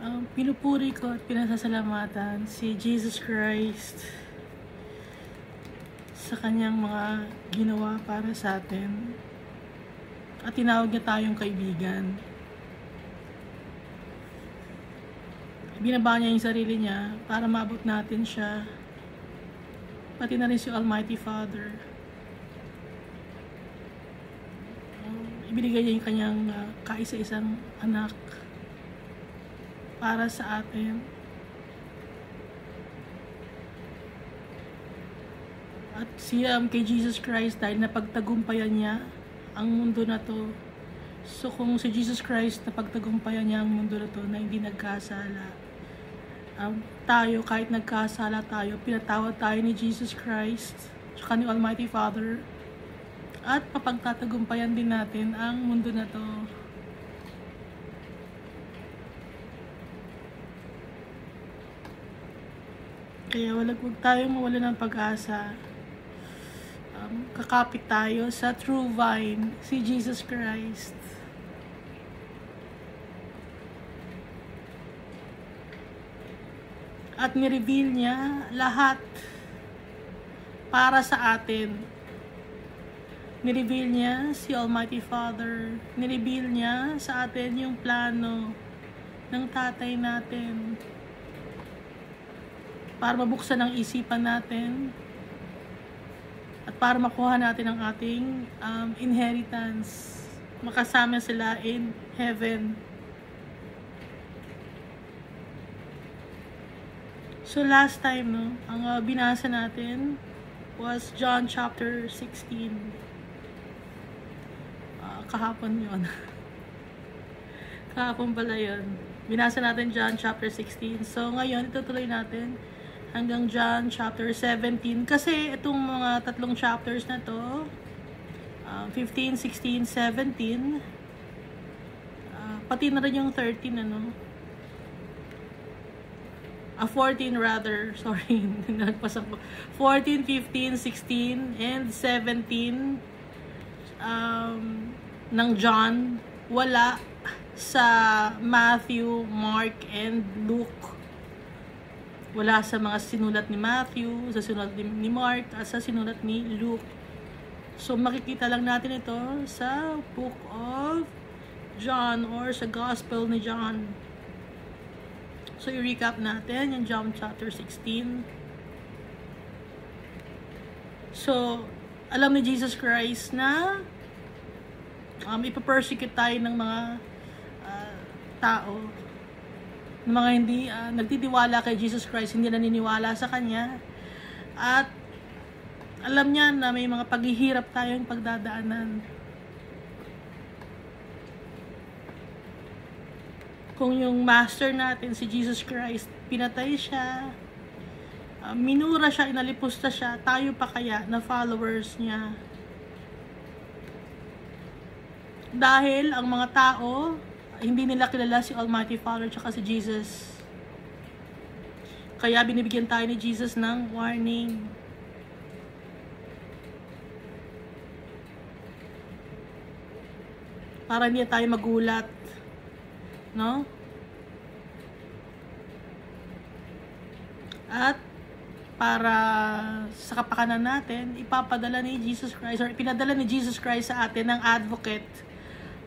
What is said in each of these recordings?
Pinupuri ko at pinasasalamatan si Jesus Christ sa kanyang mga ginawa para sa atin at tinawag niya tayong kaibigan. Binaba niya yung sarili niya para maabot natin siya, pati na rin si Almighty Father. Ibinigay niya yung kanyang kaisa-isang anak para sa atin. At kay Jesus Christ, dahil napagtagumpayan niya ang mundo na to. So kung si Jesus Christ napagtagumpayan niya ang mundo na to na hindi nagkasala, tayo kahit nagkasala tayo, pinatawad tayo ni Jesus Christ tsaka ni Almighty Father, at mapagtatagumpayan din natin ang mundo na to. Kaya wag tayong mawala ng pag-asa. Kakapit tayo sa true vine, si Jesus Christ. At nireveal niya lahat para sa atin. Nireveal niya si Almighty Father. Nireveal niya sa atin yung plano ng tatay natin, para mabuksan ang isipan natin at para makuha natin ang ating inheritance. Makasama sila in heaven. So last time, ang binasa natin was John chapter 16. Kahapon yun. Kahapon pala yun. Binasa natin John chapter 16. So ngayon, itutuloy natin hanggang John chapter 17. Kasi itong mga tatlong chapters na to, 15, 16, 17, pati na rin yung 13, 14 rather, sorry, nagpasa ko. 14, 15, 16, and 17 ng John, wala sa Matthew, Mark, and Luke. Wala sa mga sinulat ni Matthew, sa sinulat ni Mark, at sa sinulat ni Luke. So makikita lang natin ito sa Book of John or sa Gospel ni John. So i-recap natin yung John chapter 16. So alam ni Jesus Christ na ipapersecute tayo ng mga tao, ng mga hindi nagtitiwala kay Jesus Christ, hindi naniniwala sa Kanya. At alam niya na may mga paghihirap tayong pagdadaanan. Kung yung master natin, si Jesus Christ, pinatay siya, minura siya, inalipusta siya, tayo pa kaya na followers niya? Dahil ang mga tao, hindi nila kilala si Almighty Father tsaka si Jesus. Kaya binibigyan tayo ni Jesus ng warning. Para hindi tayo magulat, no? At para sa kapakanan natin, ipapadala ni Jesus Christ, or pinadala ni Jesus Christ sa atin ng advocate,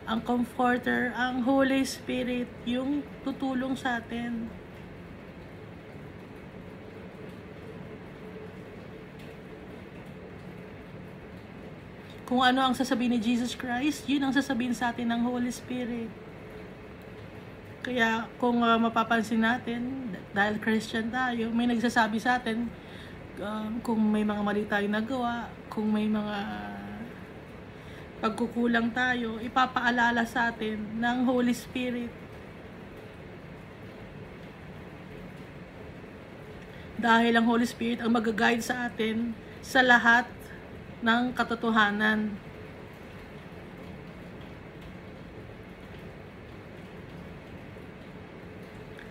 ang comforter, ang Holy Spirit, yung tutulong sa atin. Kung ano ang sasabihin ni Jesus Christ, yun ang sasabihin sa atin ng Holy Spirit. Kaya kung mapapansin natin, dahil Christian tayo, may nagsasabi sa atin kung may mga mali tayong nagawa, kung may mga pagkukulang tayo, ipapaalala sa atin ng Holy Spirit. Dahil ang Holy Spirit ang mag-guide sa atin sa lahat ng katotohanan.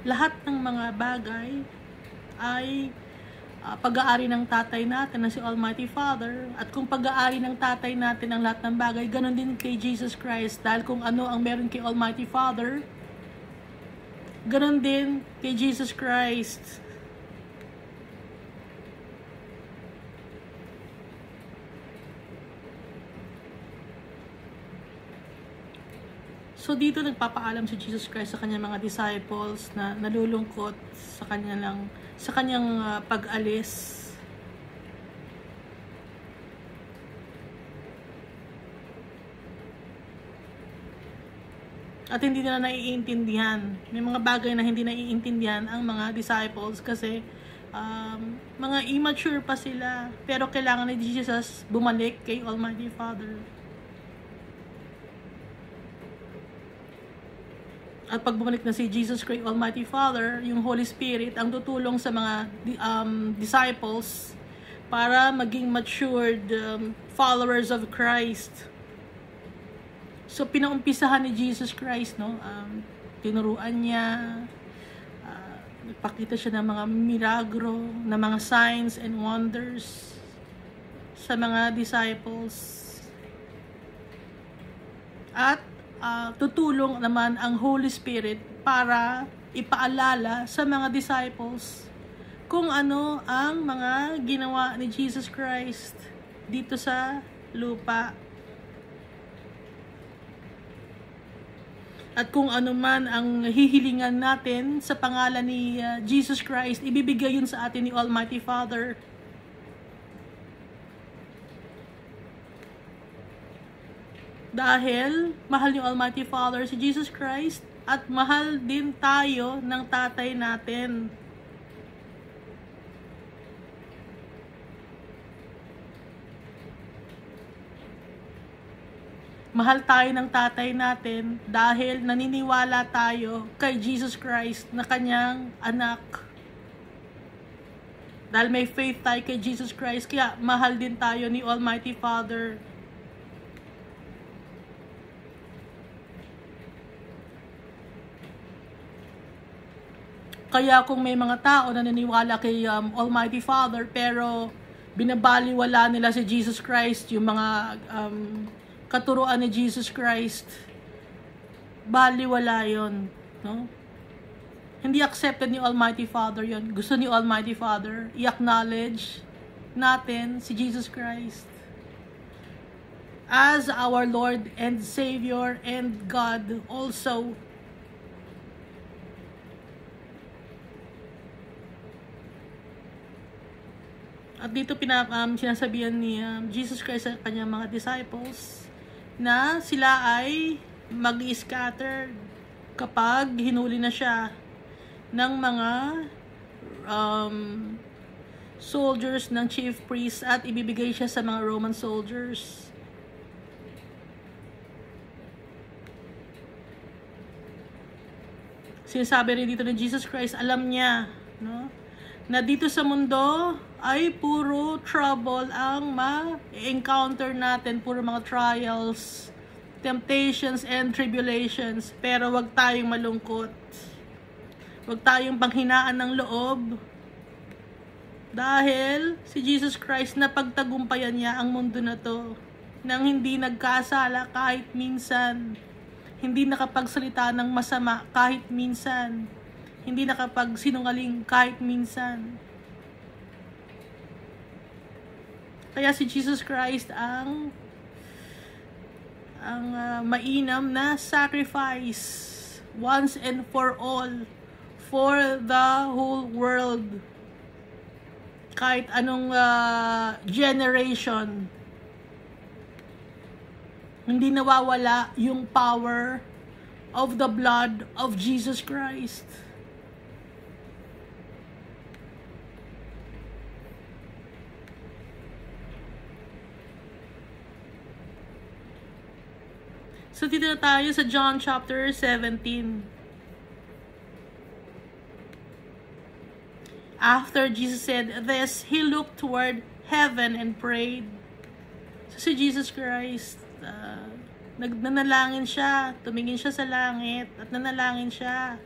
Lahat ng mga bagay ay pag-aari ng tatay natin na si Almighty Father. At kung pag-aari ng tatay natin ang lahat ng bagay, ganon din kay Jesus Christ. Dahil kung ano ang meron kay Almighty Father, Ganon din kay Jesus Christ. So dito nagpapaalam si Jesus Christ sa kanyang mga disciples na nalulungkot sa kanyang pag-alis. At hindi nila naiintindihan. May mga bagay na hindi naiintindihan ang mga disciples kasi mga immature pa sila. Pero kailangan ni Jesus bumalik kay Almighty Father. At pag bumalik na si Jesus kay Almighty Father, yung Holy Spirit ang tutulong sa mga disciples para maging matured followers of Christ. So, pinaumpisahan ni Jesus Christ, no? Tinuruan niya, nagpakita siya ng mga milagro, ng mga signs and wonders sa mga disciples. At tutulong naman ang Holy Spirit para ipaalala sa mga disciples kung ano ang mga ginawa ni Jesus Christ dito sa lupa. At kung ano man ang hihilingan natin sa pangalan ni Jesus Christ, ibibigay yun sa atin ni Almighty Father. Dahil mahal ni Almighty Father si Jesus Christ at mahal din tayo ng tatay natin. Mahal tayo ng tatay natin dahil naniniwala tayo kay Jesus Christ na kanyang anak. Dahil may faith tayo kay Jesus Christ, kaya mahal din tayo ni Almighty Father. Kaya kung may mga tao na naniniwala kay Almighty Father pero binabaliwala nila si Jesus Christ, yung mga katuruan ni Jesus Christ, baliwala yun, no? Hindi accepted ni Almighty Father yun. Gusto ni Almighty Father i-acknowledge natin si Jesus Christ as our Lord and Savior and God also. At dito sinasabihan ni Jesus Christ sa kanyang mga disciples na sila ay mag-scatter kapag hinuli na siya ng mga soldiers ng chief priest at ibibigay siya sa mga Roman soldiers. Sinasabi rin dito ni Jesus Christ, alam niya, no, na dito sa mundo ay puro trouble ang ma-encounter natin, puro mga trials, temptations, and tribulations. Pero wag tayong malungkot. Wag tayong panghinaan ng loob. Dahil si Jesus Christ napagtagumpayan niya ang mundo na to nang hindi nagkasala kahit minsan. Hindi nakapagsalita ng masama kahit minsan. Hindi nakapagsinungaling kahit minsan. Kaya si Jesus Christ ang mainam na sacrifice once and for all for the whole world. Kahit anong generation, hindi nawawala yung power of the blood of Jesus Christ. So, dito na tayo sa John chapter 17. After Jesus said this, He looked toward heaven and prayed. So, si Jesus Christ, nanalangin siya, tumingin siya sa langit, at nanalangin siya.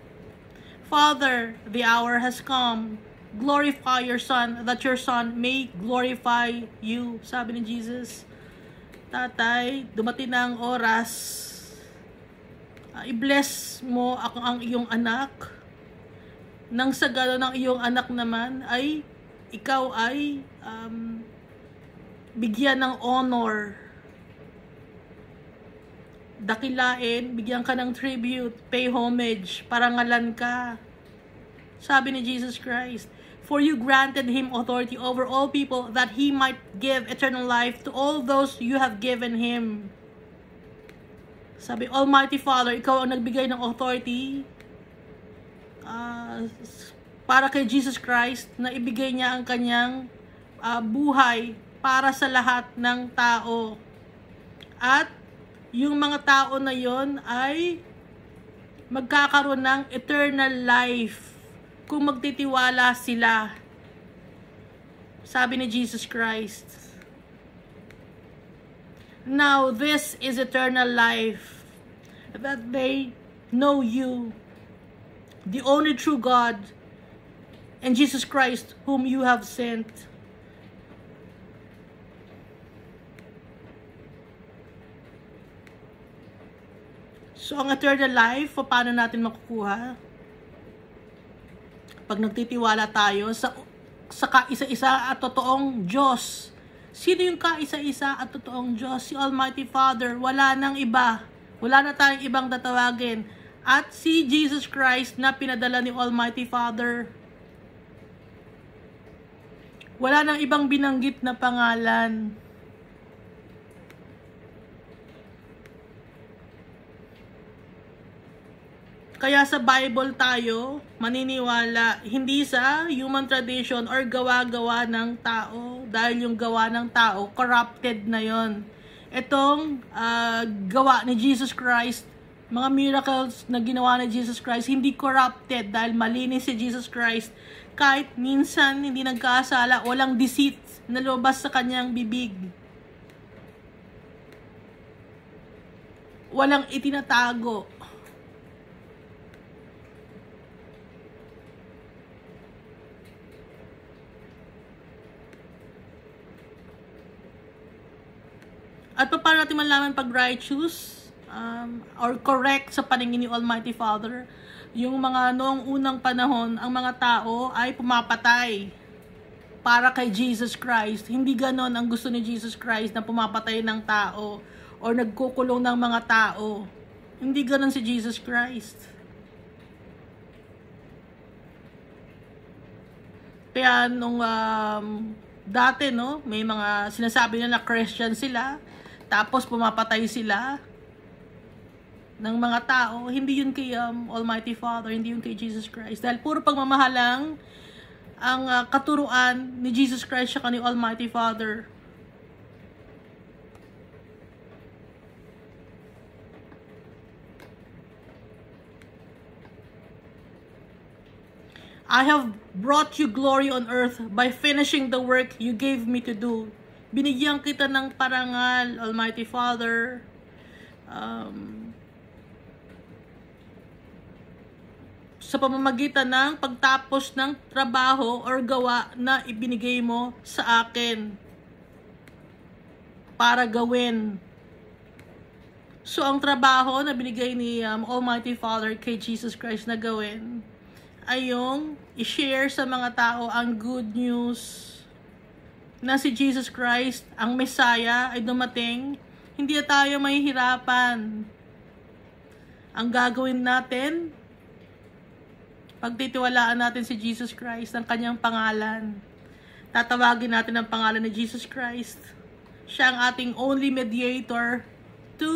Father, the hour has come. Glorify your Son, that your Son may glorify you. Sabi ni Jesus, Tatay, dumating na ang oras. I-bless mo ang iyong anak nang sa gano'n ng iyong anak naman ay ikaw ay bigyan ng honor, dakilain, bigyan ka ng tribute, pay homage, parangalan ka. Sabi ni Jesus Christ, for you granted him authority over all people that he might give eternal life to all those you have given him. Sabi, Almighty Father, ikaw ang nagbigay ng authority para kay Jesus Christ na ibigay niya ang kanyang buhay para sa lahat ng tao. At yung mga tao na yon ay magkakaroon ng eternal life kung magtitiwala sila. Sabi ni Jesus Christ, now this is eternal life, that they know you, the only true God, and Jesus Christ whom you have sent. So, ang eternal life, paano natin makukuha? Pag nagtitiwala tayo sa kaisa-isa at totoong Diyos. Sino yung kaisa-isa at totoong Diyos? Si Almighty Father. Wala nang iba. Wala na tayong ibang tatawagin. At si Jesus Christ na pinadala ni Almighty Father. Wala nang ibang binanggit na pangalan. Kaya sa Bible tayo maniniwala, hindi sa human tradition or gawa-gawa ng tao. Dahil yung gawa ng tao, corrupted na yon. Itong gawa ni Jesus Christ, mga miracles na ginawa ni Jesus Christ, hindi corrupted dahil malinis si Jesus Christ. Kahit minsan hindi nagkasala, walang deceit na lumabas sa kanyang bibig. Walang itinatago. At paano natin malaman pag righteous or correct sa paningin ni Almighty Father? Yung mga noong unang panahon, ang mga tao ay pumapatay para kay Jesus Christ. Hindi ganon ang gusto ni Jesus Christ na pumapatay ng tao or nagkukulong ng mga tao. Hindi ganon si Jesus Christ. Kaya nung dati, no, may mga sinasabi na Christian sila, tapos pumapatay sila ng mga tao. Hindi yun kay Almighty Father, hindi yun kay Jesus Christ. Dahil puro pagmamahalang ang katuruan ni Jesus Christ siya ni Almighty Father. I have brought you glory on earth by finishing the work you gave me to do. Binigyan kita ng parangal, Almighty Father. Sa pamamagitan ng pagtapos ng trabaho or gawa na ibinigay mo sa akin para gawin. So, ang trabaho na binigay ni Almighty Father kay Jesus Christ na gawin ay yung i-share sa mga tao ang good news na si Jesus Christ, ang Messiah, ay dumating. Hindi tayo mahihirapan. Ang gagawin natin, pagtitiwalaan natin si Jesus Christ, ang kanyang pangalan. Tatawagin natin ang pangalan ni Jesus Christ. Siya ang ating only mediator to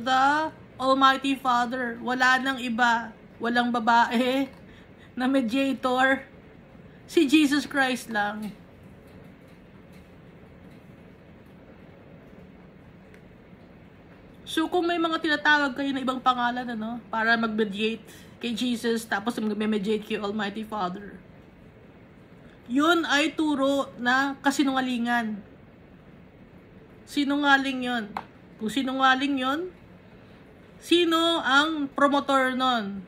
the Almighty Father. Wala nang iba, walang babae na mediator. Si Jesus Christ lang. So, kung may mga tinatawag kayo na ibang pangalan, para mag-mediate kay Jesus, tapos mag-mediate kay Almighty Father, yun ay turo na kasinungalingan. Sinungaling yun. Kung sinungaling yun, sino ang promotor nun?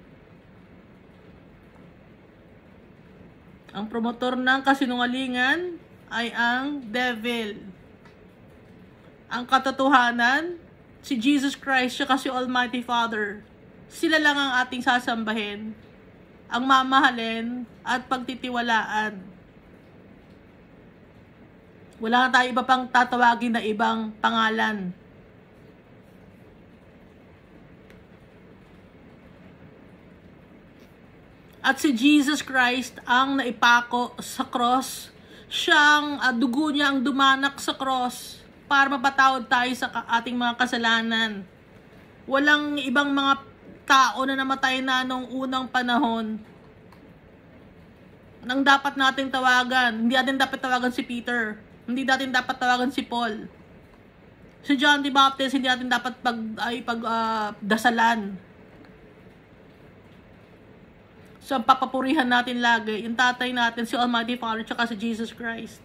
Ang promotor ng kasinungalingan ay ang devil. Ang katotohanan, si Jesus Christ, siya kasi Almighty Father. Sila lang ang ating sasambahin. ang mamahalin at pagtitiwalaan. Wala na tayo iba pang tatawagin na ibang pangalan. At si Jesus Christ ang naipako sa cross. Siyang dugo niya ang dumanak sa cross para mapatawad tayo sa ating mga kasalanan. Walang ibang mga tao na namatay na noong unang panahon nang dapat nating tawagan. Hindi natin dapat tawagan si Peter. Hindi natin dapat tawagan si Paul. Si John the Baptist, hindi natin dapat dasalan. So, ang papapurihan natin lagi, yung tatay natin, si Almighty Father, tsaka si Jesus Christ.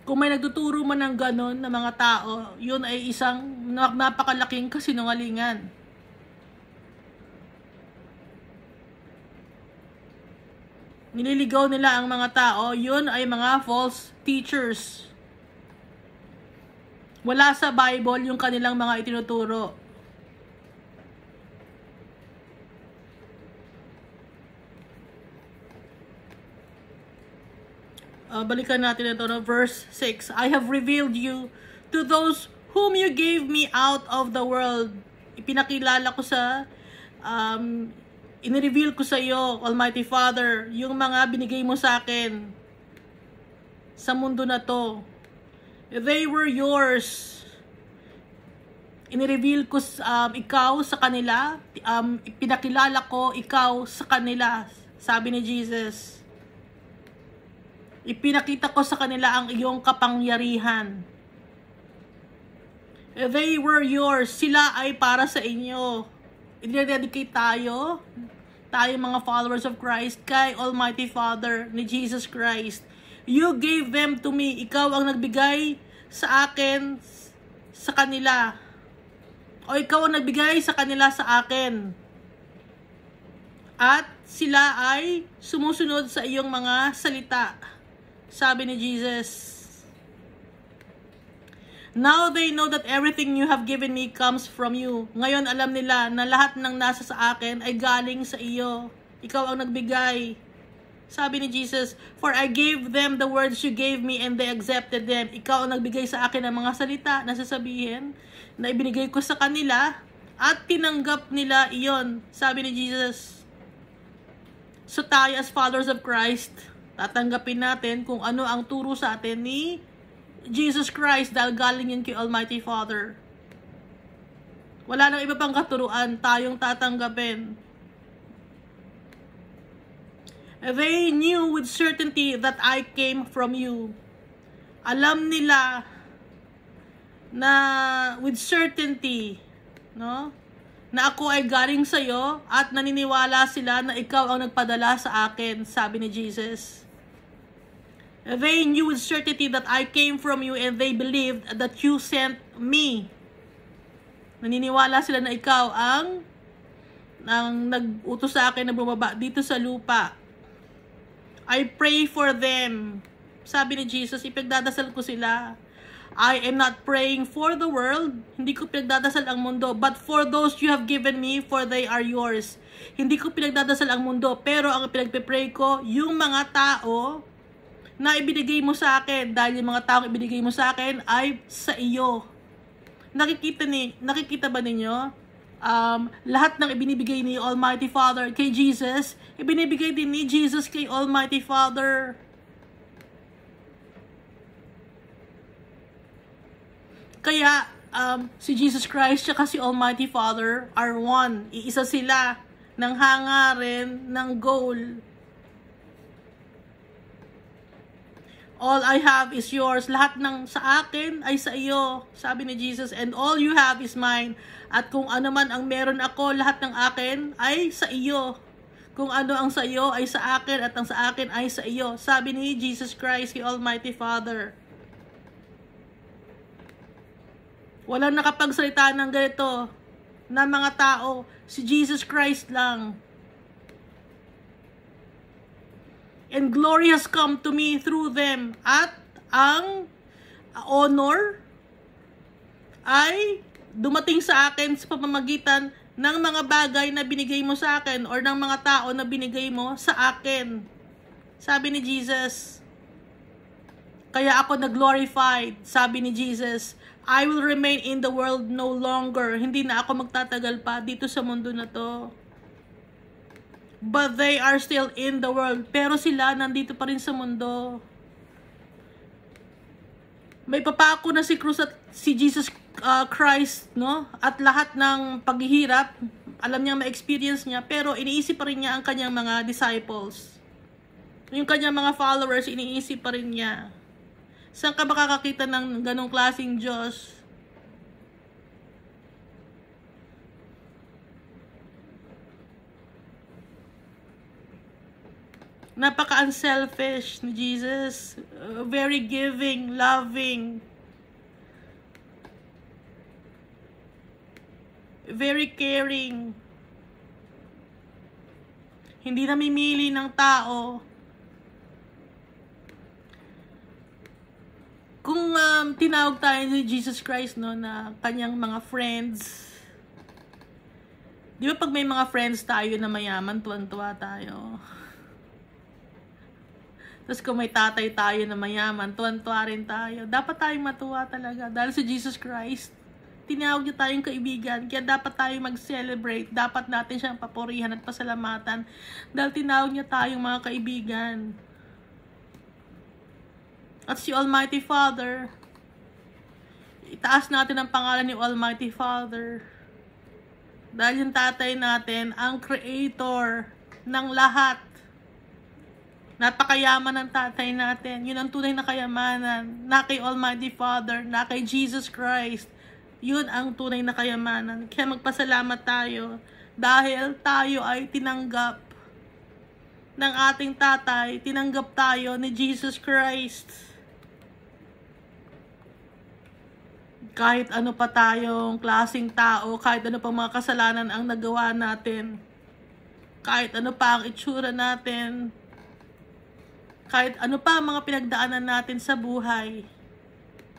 Kung may nagtuturo man ng ganon na mga tao, yun ay isang napakalaking kasinungalingan. Nililigaw nila ang mga tao, yun ay mga false teachers. Wala sa Bible yung kanilang mga itinuturo. Balikan natin ito, no? Verse 6. I have revealed you to those whom you gave me out of the world. Ipinakilala ko inireveal ko sa iyo, Almighty Father, yung mga binigay mo sa akin sa mundo na to. They were yours. Inireveal ko ikaw sa kanila. Ipinakilala ko ikaw sa kanila. Sabi ni Jesus. Ipinakita ko sa kanila ang iyong kapangyarihan. They were yours. Sila ay para sa inyo. I-dedicate tayo mga followers of Christ, kay Almighty Father ni Jesus Christ. You gave them to me. Ikaw ang nagbigay sa akin, sa kanila. O ikaw ang nagbigay sa kanila sa akin. At sila ay sumusunod sa iyong mga salita. Sabi ni Jesus. Now they know that everything you have given me comes from you. Ngayon alam nila na lahat ng nasa sa akin ay galing sa iyo. Ikaw ang nagbigay. Sabi ni Jesus, for I gave them the words you gave me and they accepted them. Ikaw ang nagbigay sa akin ng mga salita na sasabihin na ibinigay ko sa kanila at tinanggap nila iyon. Sabi ni Jesus. So tayo as followers of Christ, tatanggapin natin kung ano ang turo sa atin ni Jesus Christ dahil galing yun kay Almighty Father. Wala nang iba pang katuruan, tayong tatanggapin. They knew with certainty that I came from you. Alam nila na with certainty, no? Na ako ay galing sa iyo at naniniwala sila na ikaw ang nagpadala sa akin, sabi ni Jesus. They knew with certainty that I came from you and they believed that you sent me. Naniniwala sila na ikaw ang nag-utos sa akin na bumaba dito sa lupa. I pray for them. Sabi ni Jesus, ipagdadasal ko sila. I am not praying for the world. Hindi ko pinagdadasal ang mundo. But for those you have given me, for they are yours. Hindi ko pinagdadasal ang mundo. Pero ang pinagpipray ko, yung mga tao na ibinigay mo sa akin, dahil yung mga taong ibinigay mo sa akin ay sa iyo. Nakikita ba ninyo? Lahat ng ibinibigay ni Almighty Father kay Jesus, ibinibigay din ni Jesus kay Almighty Father. Kaya, si Jesus Christ at si Almighty Father are one. Iisa sila ng hangarin, ng goal. All I have is yours. Lahat ng sa akin ay sa iyo, sabi ni Jesus. And all you have is mine. At kung ano man ang meron ako, lahat ng akin ay sa iyo. Kung ano ang sa iyo ay sa akin at ang sa akin ay sa iyo, sabi ni Jesus Christ, the Almighty Father. Walang nakapagsalita ng ganito na mga tao, si Jesus Christ lang. And glory has come to me through them. At ang honor ay dumating sa akin sa pamamagitan ng mga bagay na binigay mo sa akin or ng mga tao na binigay mo sa akin. Sabi ni Jesus. Kaya ako na-glorified. Sabi ni Jesus, I will remain in the world no longer. Hindi na ako magtatagal pa dito sa mundo na to. But they are still in the world. Pero sila nandito pa rin sa mundo. May papako na si Cruz at si Jesus Christ, no? At lahat ng paghihirap, alam niya, ma-experience niya, pero iniisip pa rin niya ang kanyang mga disciples. Yung kanyang mga followers, iniisip pa rin niya. Saan ka makakakita ng ganong klaseng Diyos? Napaka-unselfish ni Jesus. Very giving, loving. Very caring. Hindi namimili ng tao. Kung tinawag tayo ni Jesus Christ, no, na kanyang mga friends. Di ba pag may mga friends tayo na mayaman, tuwan-tuwa tayo. Tapos kung may tatay tayo na mayaman, tuwan-tuwa rin tayo. Dapat tayong matuwa talaga. Dahil si Jesus Christ, tinawag niya tayong kaibigan. Kaya dapat tayong mag-celebrate. Dapat natin siyang papurihan at pasalamatan. Dahil tinawag niya tayong mga kaibigan. At si Almighty Father, itaas natin ang pangalan ni Almighty Father. Dahil yung tatay natin, ang creator ng lahat. Napakayaman ng tatay natin. Yun ang tunay na kayamanan. Na kay Almighty Father, na kay Jesus Christ. Yun ang tunay na kayamanan. Kaya magpasalamat tayo. Dahil tayo ay tinanggap ng ating tatay. Tinanggap tayo ni Jesus Christ. Kahit ano pa tayong klaseng tao, kahit ano pa mga kasalanan ang nagawa natin, kahit ano pa ang itsura natin, kahit ano pa ang mga pinagdaanan natin sa buhay,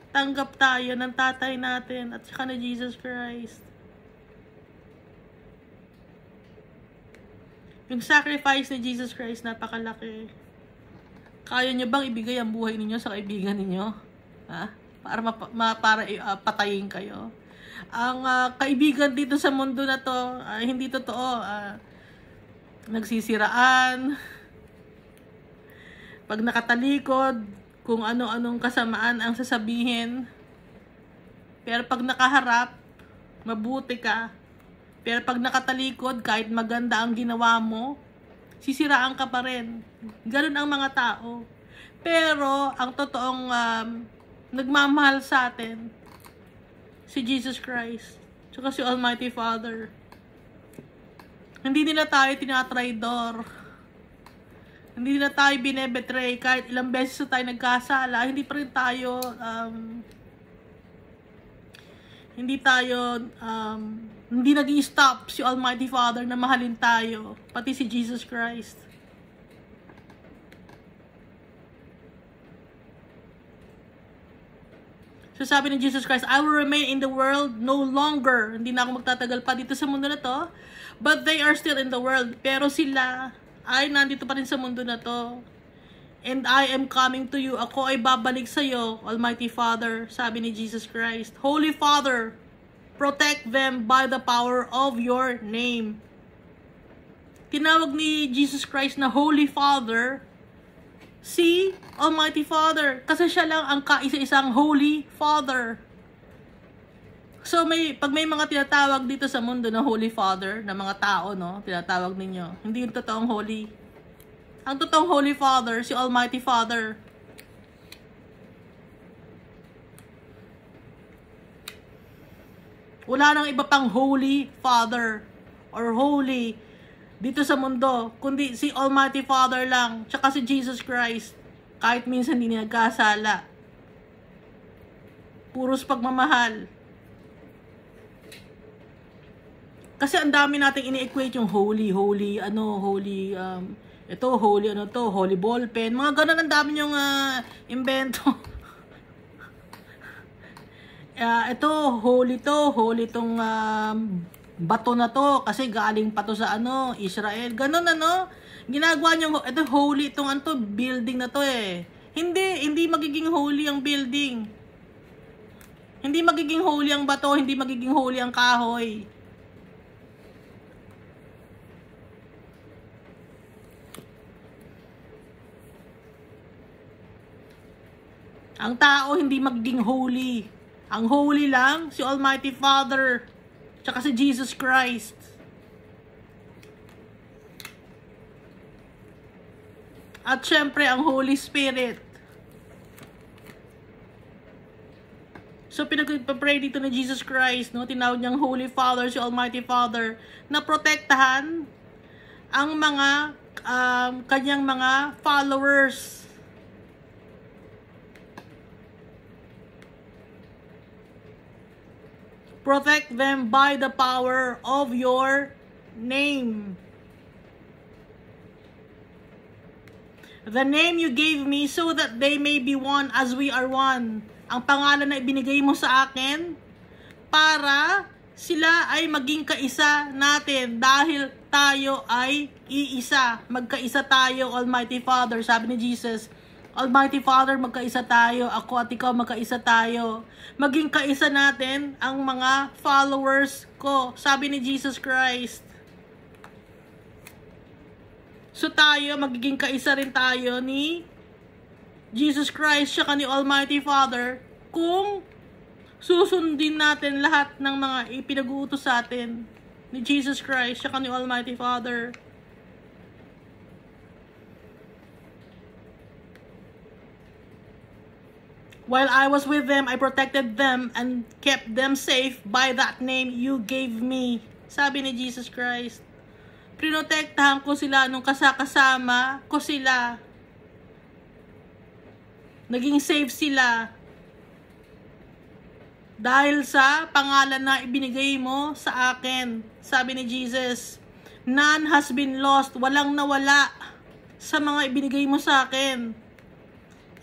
tanggap tayo ng tatay natin at saka ni Jesus Christ. Yung sacrifice ni Jesus Christ, napakalaki. Kaya nyo bang ibigay ang buhay ninyo sa kaibigan ninyo? Ha? Para patayin kayo. Ang kaibigan dito sa mundo na to, hindi totoo. Nagsisiraan. Pag nakatalikod, kung ano-anong kasamaan ang sasabihin. Pero pag nakaharap, mabuti ka. Pero pag nakatalikod, kahit maganda ang ginawa mo, sisiraan ka pa rin. Ganun ang mga tao. Pero ang totoong nagmamahal sa atin, si Jesus Christ, tsaka si Almighty Father. Hindi nila tayo tinatraidor. Hindi nila tayo binebetray. Kahit ilang beses na tayo nagkasala, hindi pa rin tayo hindi nag-i-stop si Almighty Father na mahalin tayo, pati si Jesus Christ. So sabi ni Jesus Christ, I will remain in the world no longer. Hindi na ako magtatagal pa dito sa mundo na to. But they are still in the world. Pero sila ay nandito pa rin sa mundo na to. And I am coming to you. Ako ay babalik sa iyo, Almighty Father. Sabi ni Jesus Christ. Holy Father, protect them by the power of your name. Tinawag ni Jesus Christ na Holy Father si Almighty Father. Kasi siya lang ang kaisa-isang Holy Father. So pag may mga tinatawag dito sa mundo na Holy Father, na mga tao, no, tinatawag ninyo, hindi yung totoong holy. Ang totoong Holy Father, si Almighty Father. Wala nang iba pang Holy Father or Holy dito sa mundo, kundi si Almighty Father lang, tsaka si Jesus Christ. Kahit minsan hindi nagkasala. Puros pagmamahal. Kasi ang dami nating ini-equate yung holy, ito, holy ball pen. Mga ganun, ang dami yung invento. Ito, holy tong bato na to kasi galing pa to sa Israel. Ganun ginagawa niyo, ito holy itong building na to eh. Hindi magiging holy ang building. Hindi magiging holy ang bato, hindi magiging holy ang kahoy. Ang tao hindi magiging holy. Ang holy lang si Almighty Father, tsaka si Jesus Christ. At syempre ang Holy Spirit. So pinag-pray dito ni Jesus Christ, tinawag niyang Holy Father, si Almighty Father, na protektahan ang mga kanyang mga followers. Protect them by the power of your name. The name you gave me so that they may be one as we are one. Ang pangalan na ibinigay mo sa akin para sila ay maging kaisa natin dahil tayo ay iisa. Magkaisa tayo, Almighty Father. Sabi ni Jesus, Almighty Father, magkaisa tayo. Ako at ikaw magkaisa tayo. Maging kaisa natin ang mga followers ko. Sabi ni Jesus Christ. So tayo, magiging kaisa rin tayo ni Jesus Christ siya ni Almighty Father kung susundin natin lahat ng mga ipinag-uutos sa atin ni Jesus Christ siya ni Almighty Father. While I was with them, I protected them and kept them safe by that name you gave me. Sabi ni Jesus Christ. Prinotektahan ko sila nung kasama ko sila. Naging safe sila. Dahil sa pangalan na ibinigay mo sa akin. Sabi ni Jesus, none has been lost. Walang nawala sa mga ibinigay mo sa akin.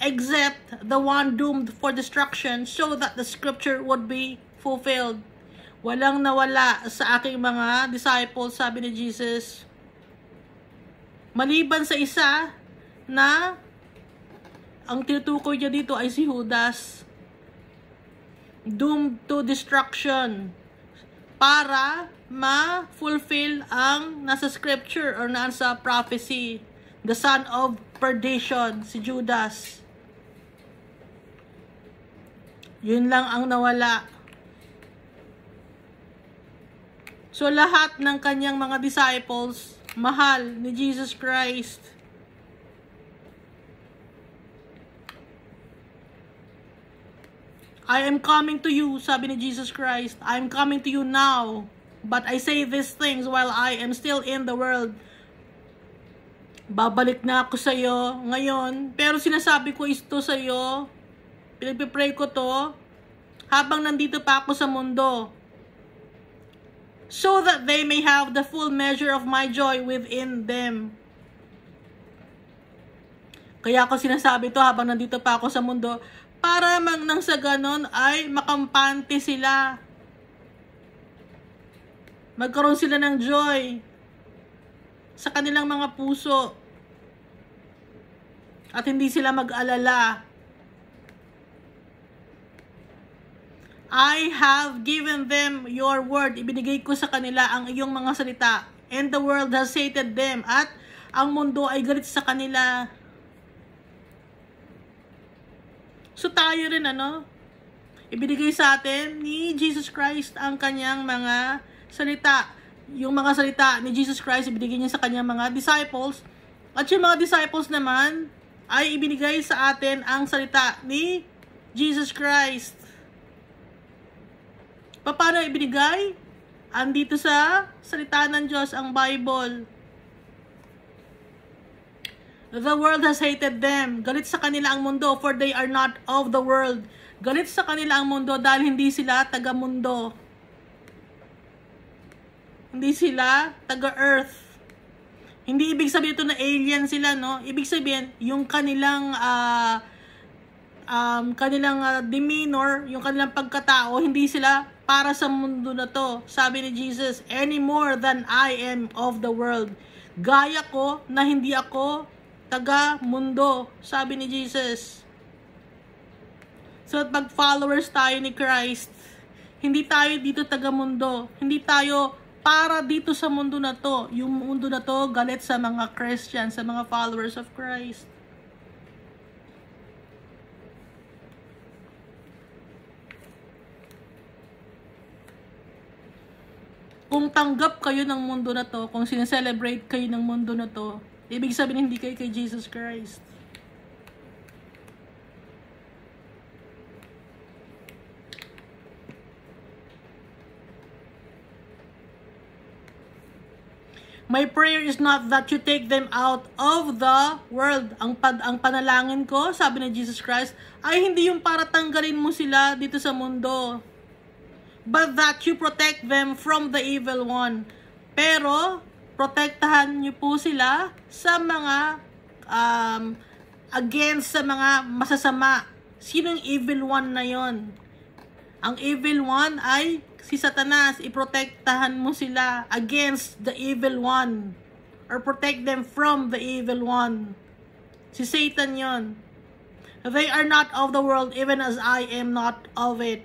Except the one doomed for destruction so that the scripture would be fulfilled. Walang nawala sa aking mga disciples, sabi ni Jesus. Maliban sa isa na ang tinutukoy niya dito ay si Judas. Doomed to destruction. Para ma-fulfill ang nasa scripture or nasa prophecy. The son of perdition, si Judas. Yun lang ang nawala. So lahat ng kanyang mga disciples, mahal ni Jesus Christ. I am coming to you, sabi ni Jesus Christ. I am coming to you now. But I say these things while I am still in the world. Babalik na ako sa iyo ngayon. Pero sinasabi ko ito sa iyo. Pinagpipray ko to habang nandito pa ako sa mundo. So that they may have the full measure of my joy within them. Kaya ako sinasabi ito habang nandito pa ako sa mundo, para nang sa ganon ay makampante sila. Magkaroon sila ng joy sa kanilang mga puso. At hindi sila mag-alala. I have given them your word. Ibinigay ko sa kanila ang iyong mga salita. And the world has hated them. At ang mundo ay galit sa kanila. So tayo rin ibinigay sa atin ni Jesus Christ ang kanyang mga salita. Yung mga salita ni Jesus Christ ibinigay niya sa kanyang mga disciples. At yung mga disciples naman ay ibinigay sa atin ang salita ni Jesus Christ. Paano ibinigay? Andito sa salita ng Diyos, ang Bible. The world has hated them. Galit sa kanila ang mundo, for they are not of the world. Galit sa kanila ang mundo dahil hindi sila taga-mundo. Hindi sila taga-earth. Hindi ibig sabihin ito na alien sila, no? Ibig sabihin, yung kanilang kanilang demeanor, yung kanilang pagkatao, hindi sila para sa mundo na to. Sabi ni Jesus, any more than I am of the world. Gaya ko na hindi ako taga mundo, sabi ni Jesus. So, pag followers tayo ni Christ, hindi tayo dito taga mundo. Hindi tayo para dito sa mundo na to. Yung mundo na to, galit sa mga Christians, sa mga followers of Christ. Kung tanggap kayo ng mundo na to, kung sineselebrate kayo ng mundo na to, ibig sabihin hindi kayo kay Jesus Christ. My prayer is not that you take them out of the world. Ang panalangin ko, sabi ni Jesus Christ, ay hindi yung para tanggalin mo sila dito sa mundo, but that you protect them from the evil one. Pero, protektahan niyo po sila sa mga, against sa mga masasama. Sino yung evil one na yon? Ang evil one ay si Satanas. Iprotektahan mo sila against the evil one. Or protect them from the evil one. Si Satan yon. They are not of the world, even as I am not of it.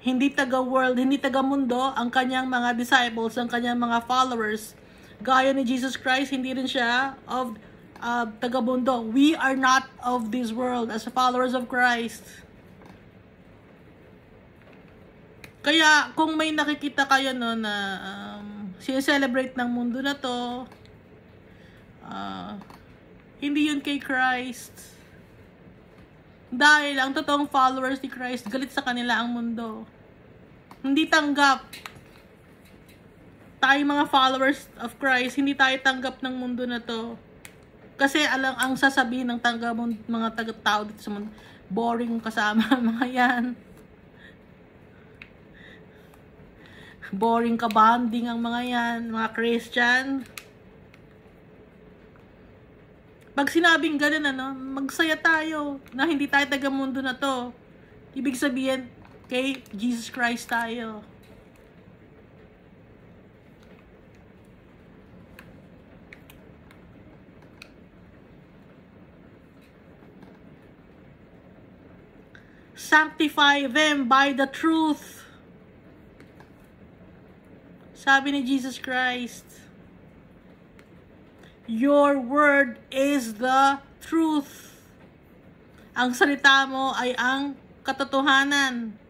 Hindi taga-world, hindi taga-mundo ang kanyang mga disciples, ang kanyang mga followers. Gaya ni Jesus Christ, hindi rin siya of taga-mundo. We are not of this world as followers of Christ. Kaya, kung may nakikita kayo no, na siya-celebrate ng mundo na to, hindi yun kay Christ. Dahil ang totoong followers ni Christ, galit sa kanila ang mundo. Hindi tanggap. Tayo mga followers of Christ, hindi tayo tanggap ng mundo na to. Kasi ang sasabihin ng mga taga-tao dito sa mundo, boring kasama mga yan. Boring ka-bonding ang mga yan, mga Christian. Pag sinabing ganun, magsaya tayo na hindi tayo taga-mundo na to. Ibig sabihin, kay Jesus Christ tayo. Sanctify them by the truth. Sabi ni Jesus Christ, your word is the truth. Ang salita mo ay ang katotohanan.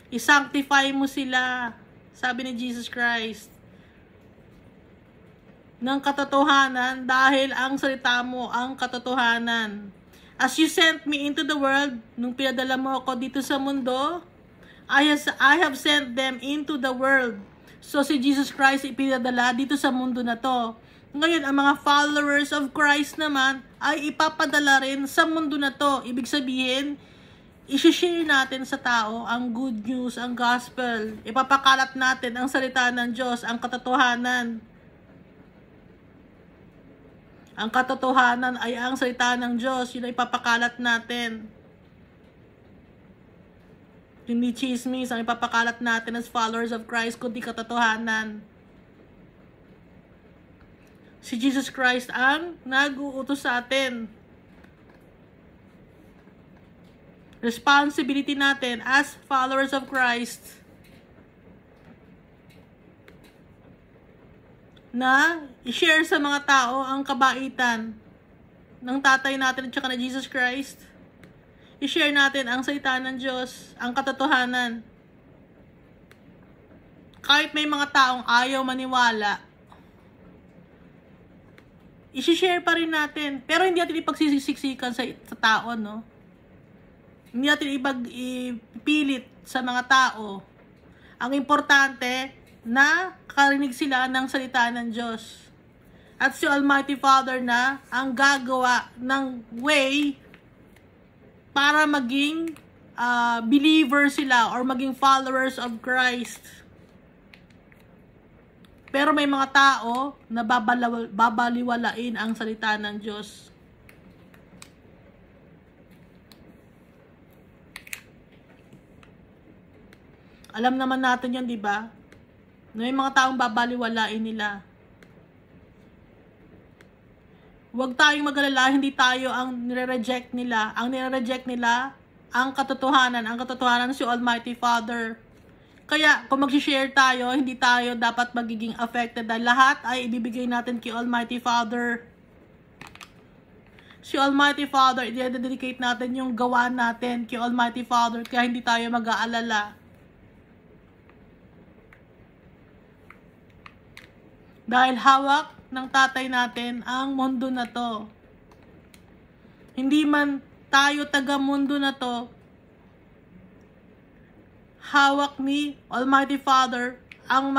I-sanctify mo sila, sabi ni Jesus Christ, ng katotohanan dahil ang salita mo ang katotohanan. As you sent me into the world, nung pinadala mo ako dito sa mundo, I have sent them into the world. So si Jesus Christ ipinadala dito sa mundo na to. Ngayon, ang mga followers of Christ naman ay ipapadala rin sa mundo na to. Ibig sabihin, i-share natin sa tao ang good news, ang gospel. Ipapakalat natin ang salita ng Diyos, ang katotohanan. Ang katotohanan ay ang salita ng Diyos. Yun ay ipapakalat natin. Hindi chismis ang ipapakalat natin as followers of Christ, kundi katotohanan. Si Jesus Christ ang nag-uutos sa atin. Responsibility natin as followers of Christ na i-share sa mga tao ang kabaitan ng tatay natin at saka na Jesus Christ. I-share natin ang salita ng Diyos, ang katotohanan. Kahit may mga taong ayaw maniwala, i-share pa rin natin. Pero hindi natin ipagsisiksikan sa tao, no? Hindi natin ipilit sa mga tao. Ang importante na karinig sila ng salita ng Diyos. At si Almighty Father na ang gagawa ng way para maging believer sila or maging followers of Christ. Pero may mga tao na babaliwalain ang salita ng Diyos. Alam naman natin yan, di ba? Na yung mga taong babaliwalain nila. Huwag tayong mag-alala, hindi tayo ang nire-reject nila. Ang nire-reject nila, ang katotohanan. Ang katotohanan si Almighty Father. Kaya, kung mag-share tayo, hindi tayo dapat magiging affected. Dahil lahat ay ibibigay natin kay Almighty Father. Si Almighty Father, i-dedicate natin yung gawa natin kay Almighty Father. Kaya hindi tayo mag-aalala. Dahil hawak ng tatay natin ang mundo na to. Hindi man tayo taga-mundo na to, hawak ni Almighty Father ang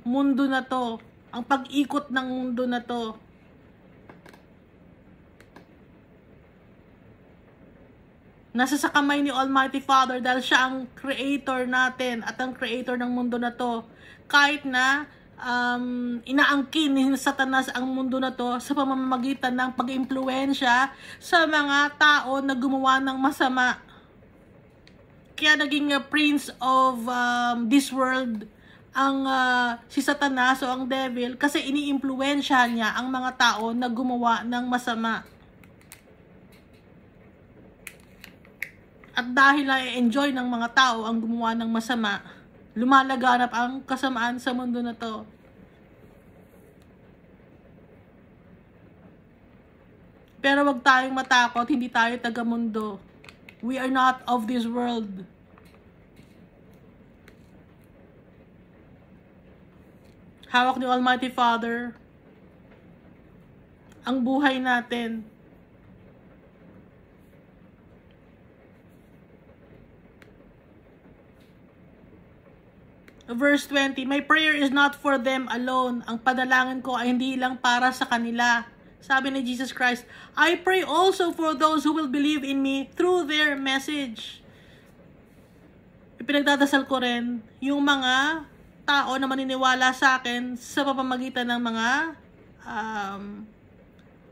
mundo na to, ang pag-ikot ng mundo na to. Nasa sa kamay ni Almighty Father dahil siya ang creator natin at ang creator ng mundo na to. Kahit na inaangkin ni Satanas ang mundo na to sa pamamagitan ng pag-impluwensya sa mga tao na gumawa ng masama. Kaya naging prince of this world ang si Satanas o ang devil kasi ini-impluwensya niya ang mga tao na gumawa ng masama. At dahil na-enjoy ng mga tao ang gumawa ng masama, lumalaganap ang kasamaan sa mundo na to. Pero wag tayong matakot, hindi tayo taga-mundo. We are not of this world. Hawak ni Almighty Father ang buhay natin. Verse 20, my prayer is not for them alone. Ang panalangin ko ay hindi lang para sa kanila. Sabi ni Jesus Christ, I pray also for those who will believe in me through their message. Ipinagdadasal ko rin yung mga tao na maniniwala sa akin sa pamamagitan ng mga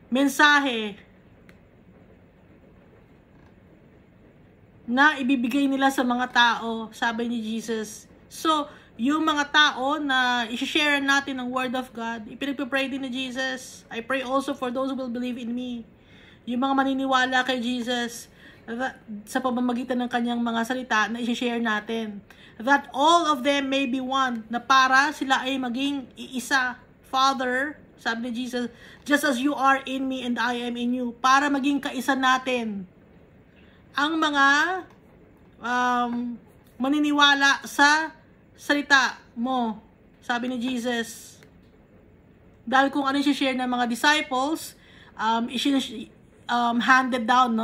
mensahe na ibibigay nila sa mga tao, sabi ni Jesus. So, yung mga tao na i-share natin ng Word of God, ipinagpipray din ni Jesus. I pray also for those who will believe in me. Yung mga maniniwala kay Jesus sa pamamagitan ng kanyang mga salita na i-share natin. That all of them may be one, na para sila ay maging iisa. Father, sabi ni Jesus, just as you are in me and I am in you, para maging kaisa natin. Ang mga maniniwala sa salita mo, sabi ni Jesus. Dahil kung ano i-share ng mga disciples, handed down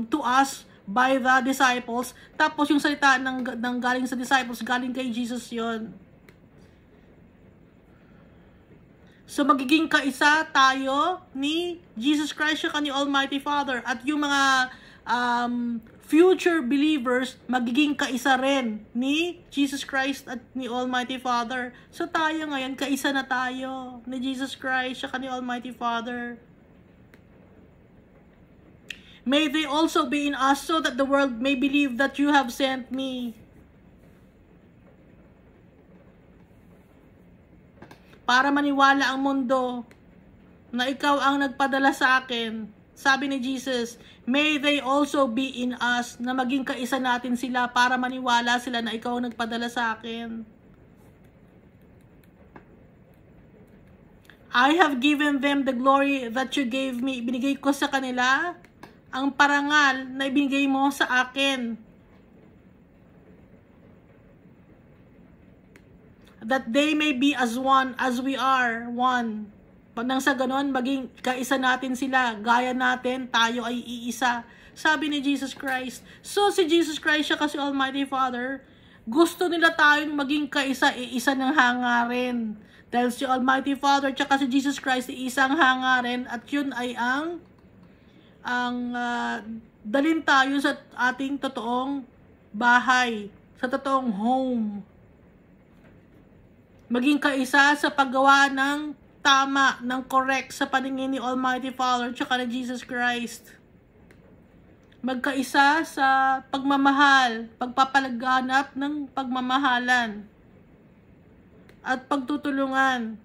to us by the disciples. Tapos yung salita ng galing sa disciples, galing kay Jesus yon. So magiging kaisa tayo ni Jesus Christ at ni Almighty Father. At yung mga future believers, magiging kaisa rin ni Jesus Christ at ni Almighty Father. So tayo ngayon, kaisa na tayo ni Jesus Christ at ni Almighty Father. May they also be in us so that the world may believe that you have sent me. Para maniwala ang mundo na ikaw ang nagpadala sa akin. Sabi ni Jesus, may they also be in us, na maging kaisa natin sila para maniwala sila na ikaw ang nagpadala sa akin. I have given them the glory that you gave me. Ibinigay ko sa kanila ang parangal na ibinigay mo sa akin. That they may be as one as we are one. Nang sa ganon, maging kaisa natin sila, gaya natin, tayo ay iisa. Sabi ni Jesus Christ. So, si Jesus Christ siya kasi Almighty Father, gusto nila tayong maging kaisa, iisa ng hangarin. Dahil si Almighty Father, tsaka si Jesus Christ, isang hangarin, at yun ay ang dalhin tayo sa ating totoong bahay, sa totoong home. Maging kaisa sa paggawa ng tama, ng correct sa paningin ni Almighty Father tsaka ni Jesus Christ. magkaisa sa pagmamahal, pagpapalaganap ng pagmamahalan at pagtutulungan.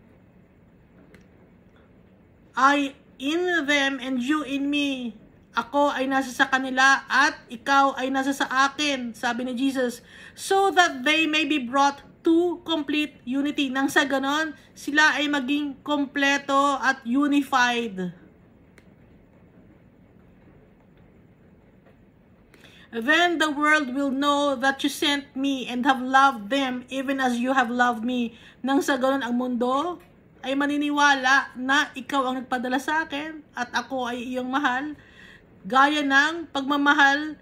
I in them and you in me. Ako ay nasa sa kanila at ikaw ay nasa sa akin, sabi ni Jesus, so that they may be brought to complete unity. Nang sa ganon, sila ay maging kompleto at unified. Then the world will know that you sent me and have loved them even as you have loved me. Nang sa ganon, ang mundo ay maniniwala na ikaw ang nagpadala sa akin at ako ay iyong mahal, gaya ng pagmamahal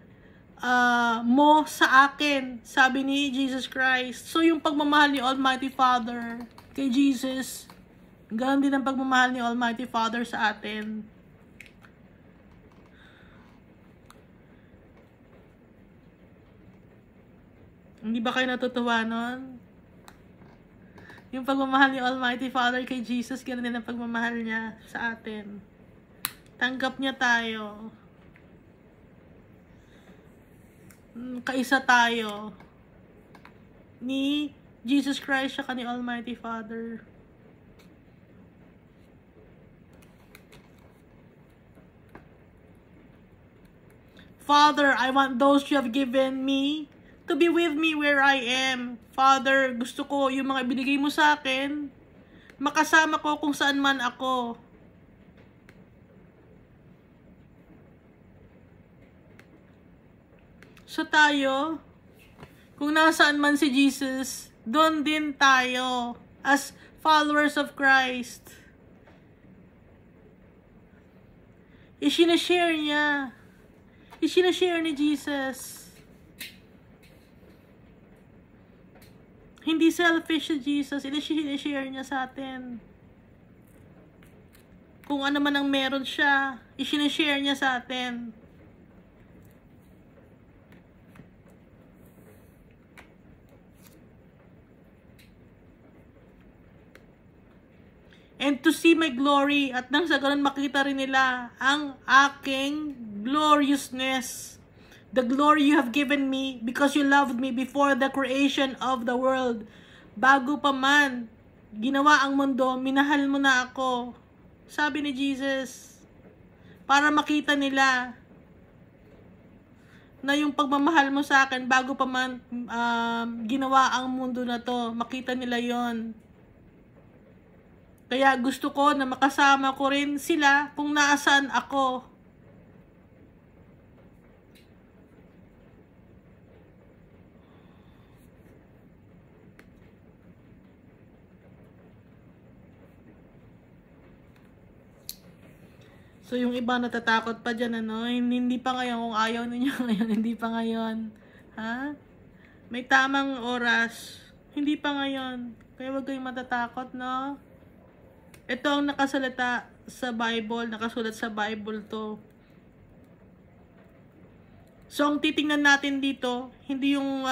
mo sa akin, sabi ni Jesus Christ. So yung pagmamahal ni Almighty Father kay Jesus, ganoon din ang pagmamahal ni Almighty Father sa atin. Hindi ba kayo natutuwa nun? Yung pagmamahal ni Almighty Father kay Jesus, ganoon din ang pagmamahal niya sa atin. Tanggap niya tayo. Kaisa tayo ni Jesus Christ at ni Almighty Father. Father, I want those you have given me to be with me where I am. Father, gusto ko yung mga binigay mo sa akin, makasama ko kung saan man ako. So tayo, kung nasaan man si Jesus, doon din tayo as followers of Christ. Isinashare niya. Isinashare ni Jesus. Hindi selfish si Jesus. Isinashare niya sa atin. Kung ano man ang meron siya, isinashare niya sa atin. And to see my glory, at nang sa ganun makita rin nila ang aking gloriousness. The glory you have given me because you loved me before the creation of the world. Bago pa man ginawa ang mundo, minahal mo na ako, sabi ni Jesus. Para makita nila na yung pagmamahal mo sa akin bago pa man ginawa ang mundo na to, makita nila yon. Kaya gusto ko na makasama ko rin sila kung nasaan ako. So yung iba natatakot pa dyan, ano? Hindi pa ngayon, kung ayaw ninyo ngayon, hindi pa ngayon. Ha? May tamang oras. Hindi pa ngayon. Kaya wag kayong matatakot, no? Ito ang nakasalita sa Bible, nakasulat sa Bible to. So, ang titingnan natin dito, hindi yung,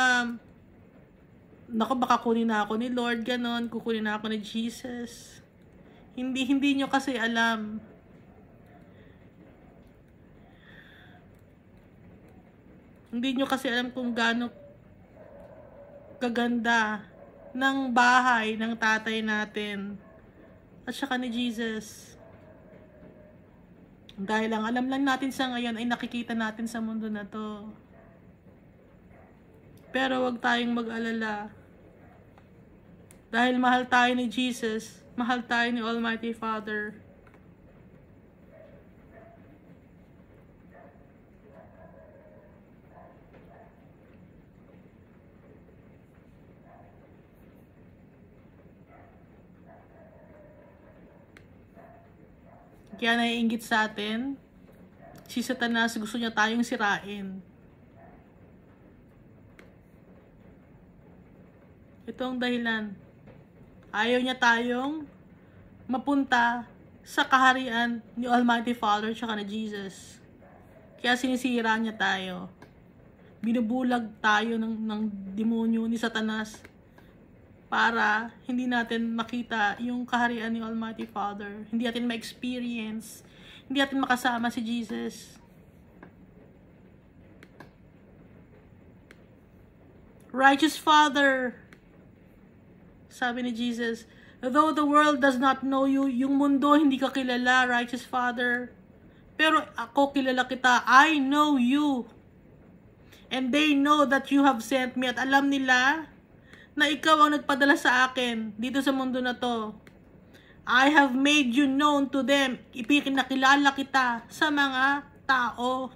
naku, baka kunin na ako ni Lord, ganon, kukunin na ako ni Jesus. Hindi nyo kasi alam. Hindi nyo kasi alam kung gaano kaganda ng bahay ng tatay natin. At saka ni Jesus. Dahil lang alam lang natin sa ngayon ay nakikita natin sa mundo na to. Pero wag tayong mag-alala. Dahil mahal tayo ni Jesus, mahal tayo ni Almighty Father. Kaya naiinggit sa atin, si Satanas gusto niya tayong sirain. Ito ang dahilan. Ayaw niya tayong mapunta sa kaharian ni Almighty Father tsaka ni Jesus. Kaya sinisira niya tayo. Binubulag tayo ng demonyo ni Satanas para hindi natin makita yung kaharian ni Almighty Father. Hindi natin ma-experience. Hindi natin makasama si Jesus. Righteous Father, sabi ni Jesus, though the world does not know you, yung mundo hindi ka kilala, Righteous Father, pero ako kilala kita. I know you. And they know that you have sent me. At alam nila na ikaw ang nagpadala sa akin dito sa mundo na to. I have made you known to them. Ipinakilala kita sa mga tao.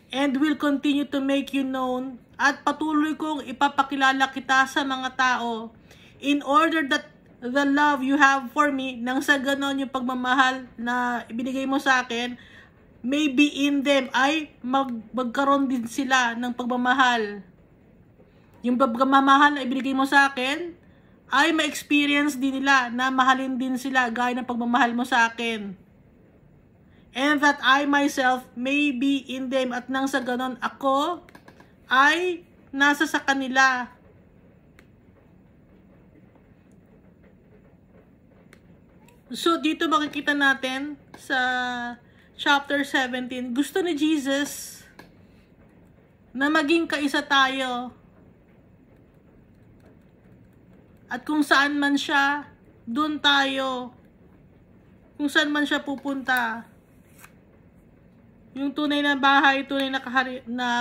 And will continue to make you known. At patuloy kong ipapakilala kita sa mga tao. In order that the love you have for me, nang sa ganon yung pagmamahal na ibinigay mo sa akin, maybe in them ay magkaroon din sila ng pagmamahal. Yung pagmamahal na ibinigay mo sa akin ay ma-experience din nila na mahalin din sila gaya ng pagmamahal mo sa akin. And that I myself may be in them, at nang sa ganon ako ay nasa sa kanila. So, dito makikita natin sa chapter 17, gusto ni Jesus na maging kaisa tayo. At kung saan man siya, doon tayo. Kung saan man siya pupunta. Yung tunay na bahay, tunay na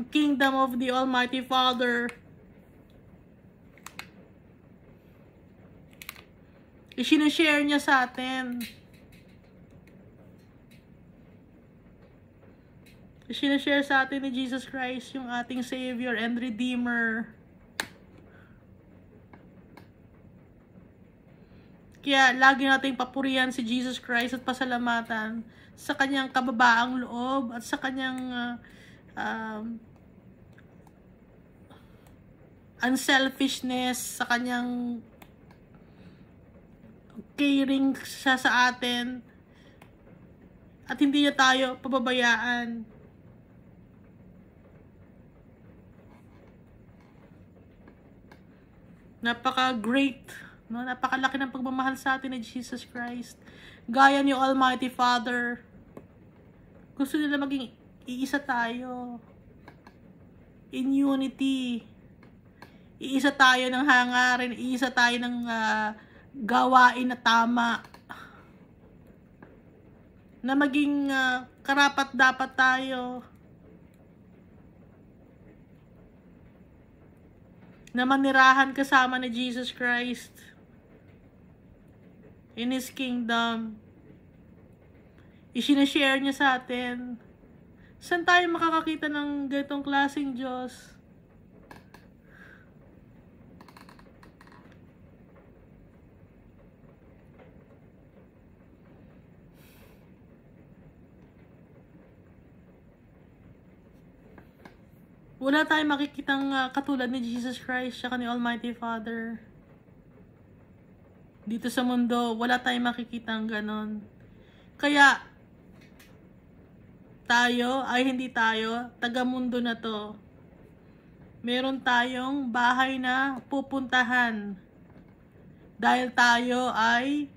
kingdom of the Almighty Father. I-share niya sa atin. I-share sa atin ni Jesus Christ, yung ating Savior and Redeemer. Kaya lagi nating papurihan si Jesus Christ at pasalamatan sa kanyang kababaang loob at sa kanyang unselfishness, sa kanyang caring siya sa atin, at hindi niya tayo pababayaan. Napaka-great, no? Napakalaki ng pagmamahal sa atin ni Jesus Christ. Gaya ni Almighty Father, gusto nila maging iisa tayo. In unity. Iisa tayo ng hangarin, iisa tayo ng gawain na tama, na maging karapat dapat tayo, na manirahan kasama ni Jesus Christ in His kingdom. I-share niya sa atin. Saan tayo makakakita ng ganitong klaseng Diyos? Wala tayong makikitang katulad ni Jesus Christ at ni Almighty Father. Dito sa mundo, wala tayong makikitang ganon. Kaya, tayo ay hindi tayo, taga-mundo na to. Meron tayong bahay na pupuntahan. Dahil tayo ay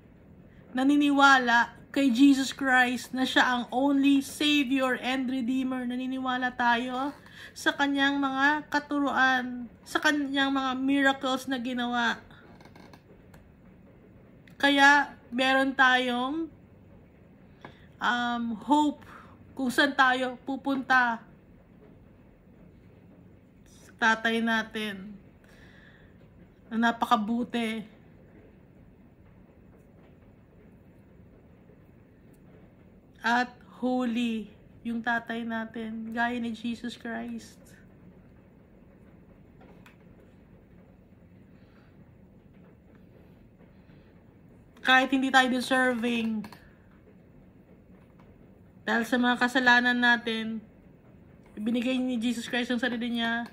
naniniwala kay Jesus Christ na siya ang only Savior and Redeemer. Naniniwala tayo sa kanyang mga katuruan, sa kanyang mga miracles na ginawa. Kaya meron tayong hope kung saan tayo pupunta. Sa tatay natin na napakabuti. At holy yung tatay natin, gaya ni Jesus Christ. Kahit hindi tayo deserving, dahil sa mga kasalanan natin, ibinigay ni Jesus Christ ang sarili niya,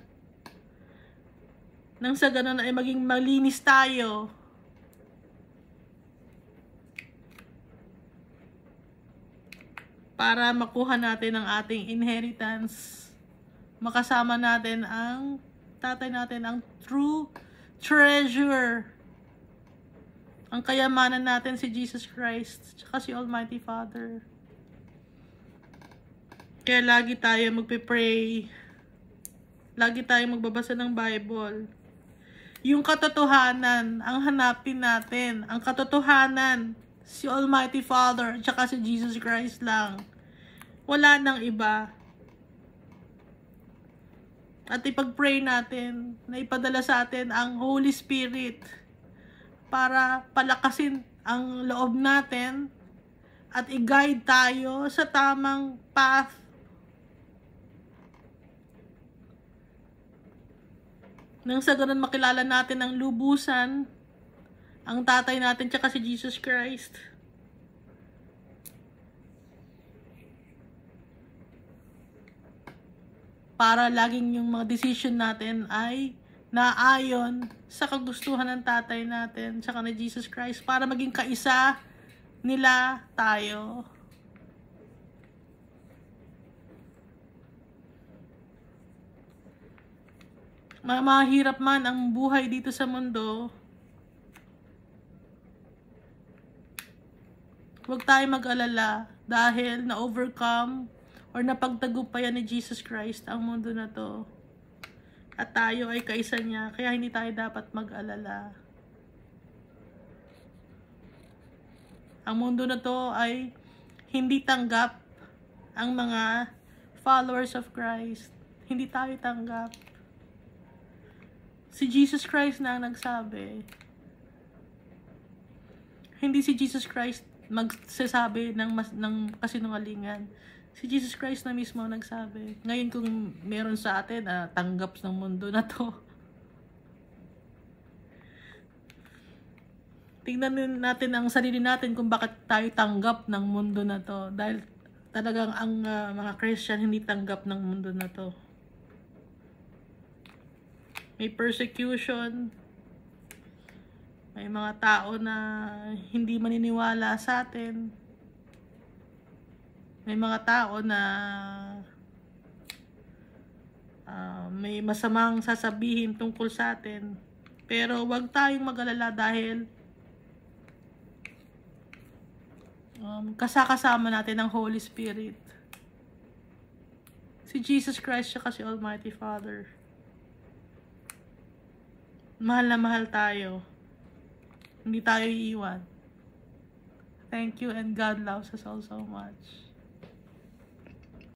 nang sa ganun ay maging malinis tayo. Para makuha natin ang ating inheritance. Makasama natin ang tatay natin, ang true treasure. Ang kayamanan natin si Jesus Christ, tsaka si Almighty Father. Kaya lagi tayo magpe-pray. Lagi tayo magbabasa ng Bible. Yung katotohanan, ang hanapin natin. Ang katotohanan, si Almighty Father, at saka si Jesus Christ lang. Wala nang iba. At ipag-pray natin na ipadala sa atin ang Holy Spirit para palakasin ang loob natin at i-guide tayo sa tamang path. Nang sa ganun makilala natin ang lubusan, ang tatay natin tsaka si Jesus Christ. Para laging yung mga decision natin ay naayon sa kagustuhan ng tatay natin tsaka ni Jesus Christ para maging kaisa nila tayo. Mahirap man ang buhay dito sa mundo, huwag tayo mag-alala dahil na-overcome or napagtagumpayan ni Jesus Christ ang mundo na to. At tayo ay kaisa niya, kaya hindi tayo dapat mag-alala. Ang mundo na to ay hindi tanggap ang mga followers of Christ. Hindi tayo tanggap. Si Jesus Christ na ang nagsabi. Hindi si Jesus Christ magsasabi ng kasinungalingan. Si Jesus Christ na mismo ang nagsabi. Ngayon kung meron sa atin tanggap ng mundo na to. Tingnan natin ang sarili natin kung bakit tayo tanggap ng mundo na to. Dahil talagang ang mga Christian hindi tanggap ng mundo na to. May persecution. May mga tao na hindi maniniwala sa atin. May mga tao na may masamang sasabihin tungkol sa atin. Pero wag tayong mag-alala dahil kasakasama natin ang Holy Spirit. Si Jesus Christ at si Almighty Father. Mahal na mahal tayo. Hindi tayo iiwan. Thank you and God loves us all so much.